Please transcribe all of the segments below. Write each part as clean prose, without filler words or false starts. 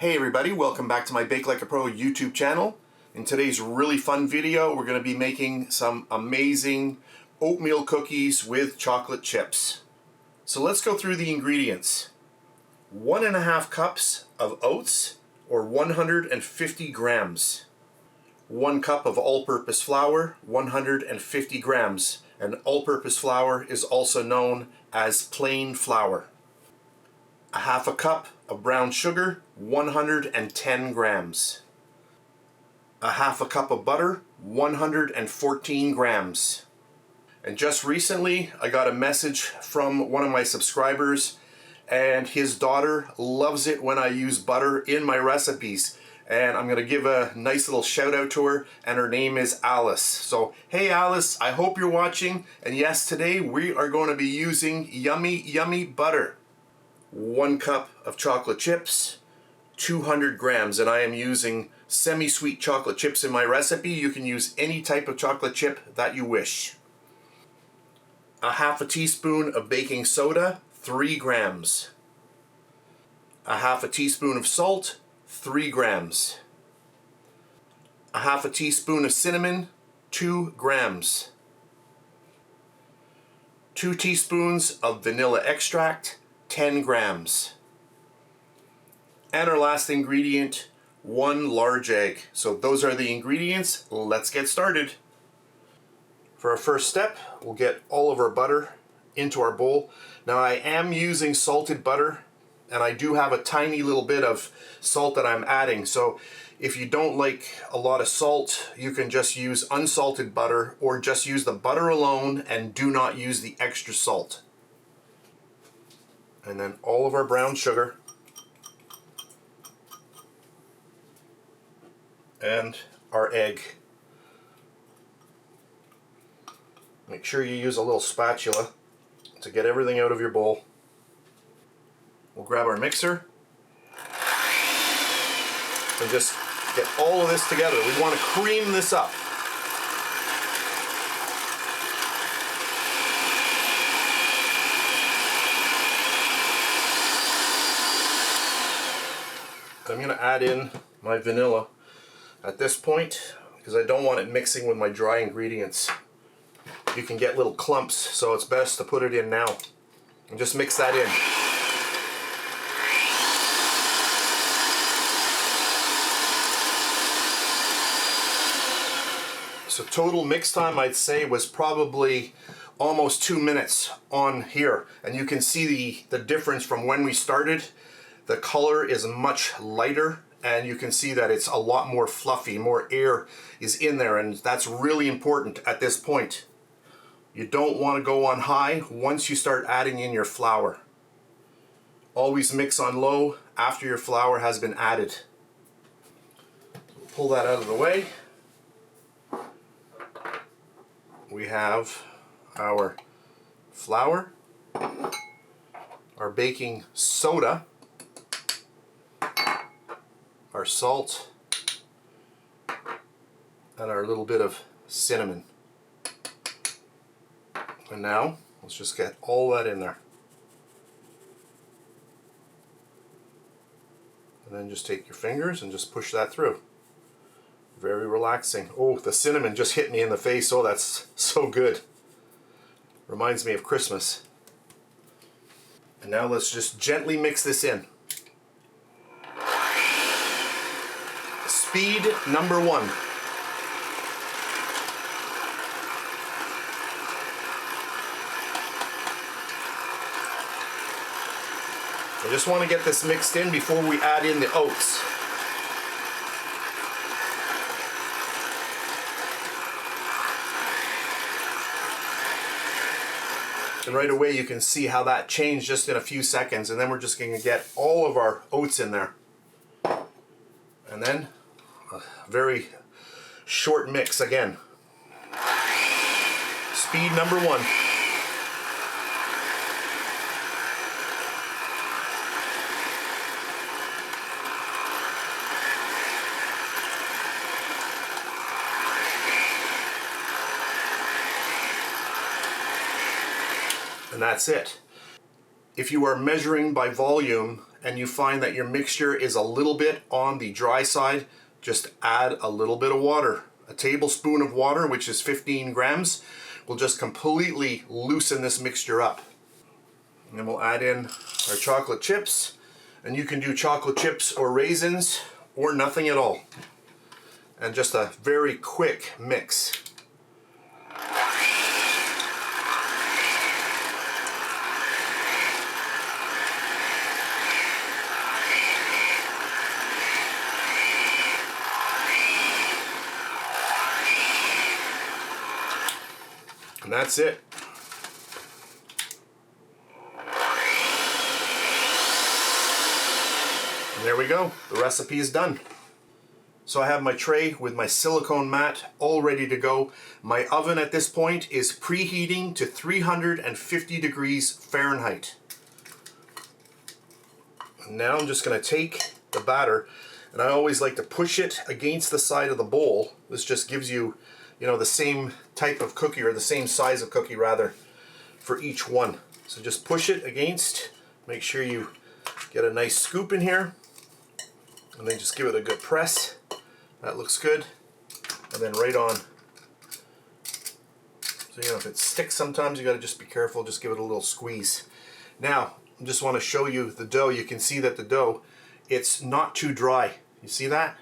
Hey everybody, welcome back to my BakeLikeAPro YouTube channel. In today's really fun video, we're going to be making some amazing oatmeal cookies with chocolate chips. So let's go through the ingredients. 1.5 cups of oats, or 150 grams. 1 cup of all-purpose flour, 150 grams. And all-purpose flour is also known as plain flour. 1/2 cup of brown sugar, 110 grams. 1/2 cup of butter, 114 grams. And just recently I got a message from one of my subscribers, and his daughter loves it when I use butter in my recipes. And I'm going to give a nice little shout out to her, and her name is Alice. So hey Alice, I hope you're watching, and yes, today we are going to be using yummy butter. 1 cup of chocolate chips, 200 grams, and I am using semi-sweet chocolate chips in my recipe. You can use any type of chocolate chip that you wish. 1/2 teaspoon of baking soda, 3 grams. 1/2 teaspoon of salt, 3 grams. 1/2 teaspoon of cinnamon, 2 grams. 2 teaspoons of vanilla extract, 10 grams. And our last ingredient, 1 large egg. So those are the ingredients. Let's get started. For our first step, we'll get all of our butter into our bowl. Now I am using salted butter, and I do have a tiny little bit of salt that I'm adding. So if you don't like a lot of salt, you can just use unsalted butter, or just use the butter alone and do not use the extra salt. And then all of our brown sugar, and our egg. Make sure you use a little spatula to get everything out of your bowl. We'll grab our mixer and just get all of this together. We want to cream this up. I'm going to add in my vanilla at this point because I don't want it mixing with my dry ingredients. You can get little clumps, so it's best to put it in now and just mix that in. So total mix time, I'd say, was probably almost 2 minutes on here, and you can see the difference from when we started. The color is much lighter, and you can see that it's a lot more fluffy, more air is in there, and that's really important at this point. You don't want to go on high once you start adding in your flour. Always mix on low after your flour has been added. We'll pull that out of the way. We have our flour, our baking soda, our salt, and our little bit of cinnamon. And now let's just get all that in there. And then just take your fingers and just push that through. Very relaxing. Oh, the cinnamon just hit me in the face. Oh, that's so good. Reminds me of Christmas. And now let's just gently mix this in. Speed number 1. I just want to get this mixed in before we add in the oats. And right away you can see how that changed just in a few seconds, and then we're just going to get all of our oats in there. And then a very short mix again. Speed number 1. And that's it. If you are measuring by volume and you find that your mixture is a little bit on the dry side, just add a little bit of water. A tablespoon of water, which is 15 grams, will just completely loosen this mixture up. And then we'll add in our chocolate chips, and you can do chocolate chips or raisins or nothing at all. And just a very quick mix. And that's it. And there we go. The recipe is done. So I have my tray with my silicone mat all ready to go. My oven at this point is preheating to 350 degrees Fahrenheit. And now I'm just going to take the batter, and I always like to push it against the side of the bowl. This just gives you, the same type of cookie, or the same size of cookie rather, for each one. So just push it against, make sure you get a nice scoop in here, and then just give it a good press. That looks good. And then right on. So if it sticks sometimes, you got to just be careful, just give it a little squeeze. Now, I just want to show you the dough. You can see that the dough, it's not too dry. You see that?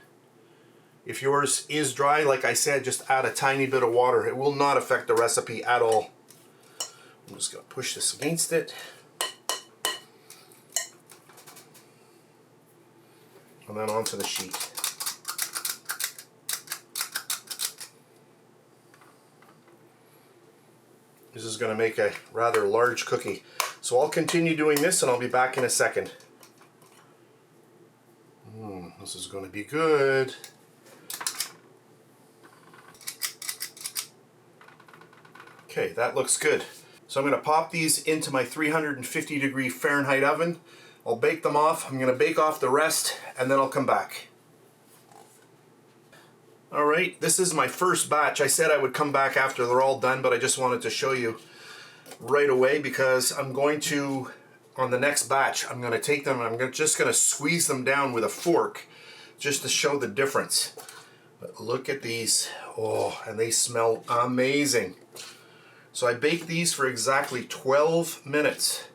If yours is dry, like I said, just add a tiny bit of water. It will not affect the recipe at all. I'm just going to push this against it. And then onto the sheet. This is going to make a rather large cookie. So I'll continue doing this and I'll be back in a second. This is going to be good. Okay, that looks good. So I'm going to pop these into my 350 degree Fahrenheit oven. I'll bake them off. I'm going to bake off the rest and then I'll come back. Alright, this is my first batch. I said I would come back after they're all done, but I just wanted to show you right away because I'm going to, on the next batch, I'm going to take them and I'm just going to squeeze them down with a fork just to show the difference. But look at these. Oh, and they smell amazing. So I baked these for exactly 12 minutes.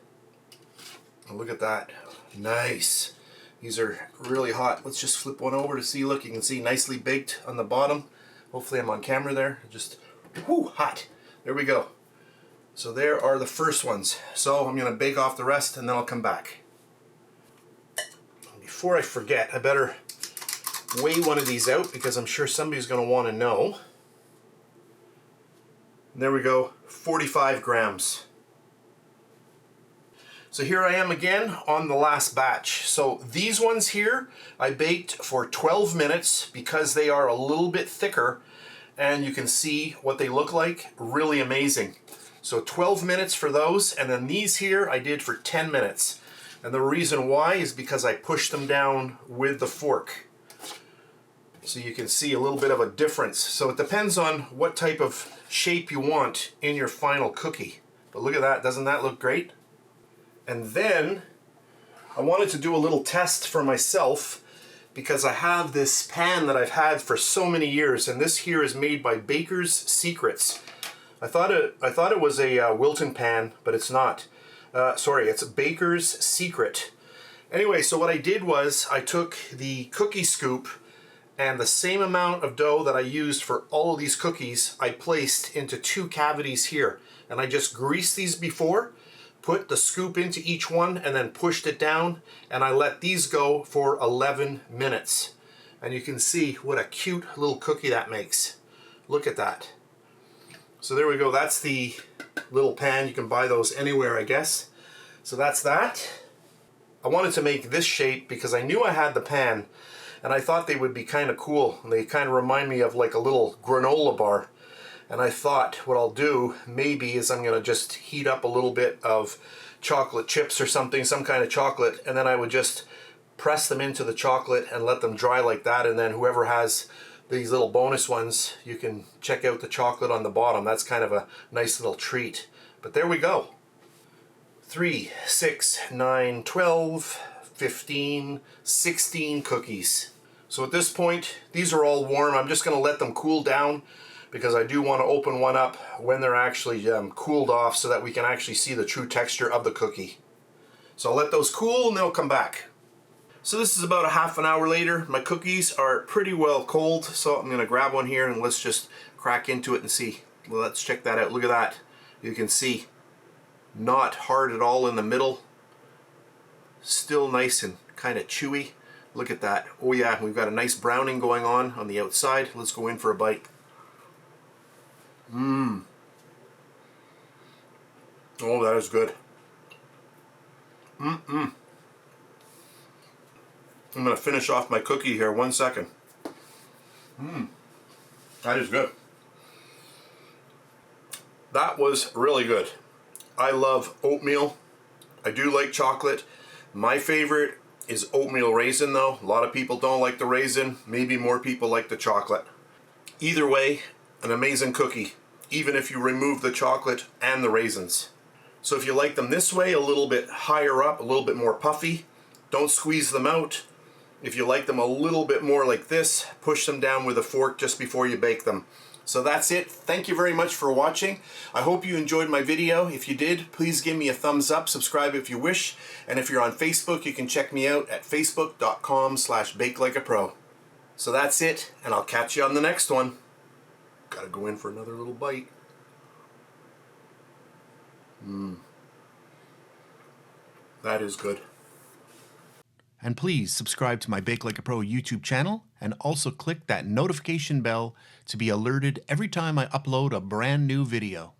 And look at that. Nice. These are really hot. Let's just flip one over to see. Look, you can see nicely baked on the bottom. Hopefully I'm on camera there. Just, whoo, hot. There we go. So there are the first ones. So I'm going to bake off the rest and then I'll come back. Before I forget, I better weigh one of these out because I'm sure somebody's going to want to know. And there we go, 45 grams. So here I am again on the last batch. So these ones here I baked for 12 minutes because they are a little bit thicker, and you can see what they look like. Really amazing. So 12 minutes for those, and then these here I did for 10 minutes. And the reason why is because I pushed them down with the fork. So you can see a little bit of a difference. So it depends on what type of shape you want in your final cookie. But look at that, doesn't that look great? And then I wanted to do a little test for myself because I have this pan that I've had for so many years, and this here is made by Baker's Secrets. I thought it was a Wilton pan, but it's not. Sorry, it's Baker's Secret. Anyway, so what I did was I took the cookie scoop and the same amount of dough that I used for all of these cookies, I placed into 2 cavities here. And I just greased these before, put the scoop into each one, and then pushed it down, and I let these go for 11 minutes. And you can see what a cute little cookie that makes. Look at that. So there we go, that's the little pan. You can buy those anywhere, I guess. So that's that. I wanted to make this shape because I knew I had the pan, and I thought they would be kind of cool. They kind of remind me of like a little granola bar. And I thought what I'll do maybe is I'm going to just heat up a little bit of chocolate chips or something, some kind of chocolate, and then I would just press them into the chocolate and let them dry like that. And then whoever has these little bonus ones, you can check out the chocolate on the bottom. That's kind of a nice little treat. But there we go. 3, 6, 9, 12, 15, 16 cookies. So at this point, these are all warm. I'm just gonna let them cool down because I do want to open one up when they're actually cooled off so that we can actually see the true texture of the cookie. So I'll let those cool and they'll come back. So this is about a half an hour later. My cookies are pretty well cold, so I'm gonna grab one here and let's just crack into it and see. Well, let's check that out. Look at that. You can see not hard at all in the middle. Still nice and kind of chewy. Look at that. Oh yeah, we've got a nice browning going on the outside. Let's go in for a bite. Oh, that is good. I'm going to finish off my cookie here 1 second. That is good. That was really good. I love oatmeal. I do like chocolate. My favorite is oatmeal raisin though. A lot of people don't like the raisin. Maybe more people like the chocolate. Either way, an amazing cookie, even if you remove the chocolate and the raisins. So if you like them this way, a little bit higher up, a little bit more puffy, don't squeeze them out. If you like them a little bit more like this, push them down with a fork just before you bake them. So that's it. Thank you very much for watching. I hope you enjoyed my video. If you did, please give me a thumbs up, subscribe if you wish, and if you're on Facebook, you can check me out at facebook.com/BakeLikeAPro. So that's it, and I'll catch you on the next one. Gotta go in for another little bite. That is good. And please subscribe to my Bake Like a Pro YouTube channel and also click that notification bell to be alerted every time I upload a brand new video.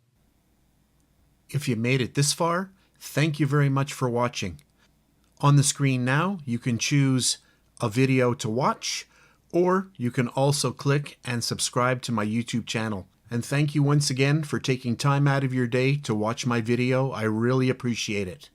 If you made it this far, thank you very much for watching. On the screen now, you can choose a video to watch, or you can also click and subscribe to my YouTube channel. And thank you once again for taking time out of your day to watch my video. I really appreciate it.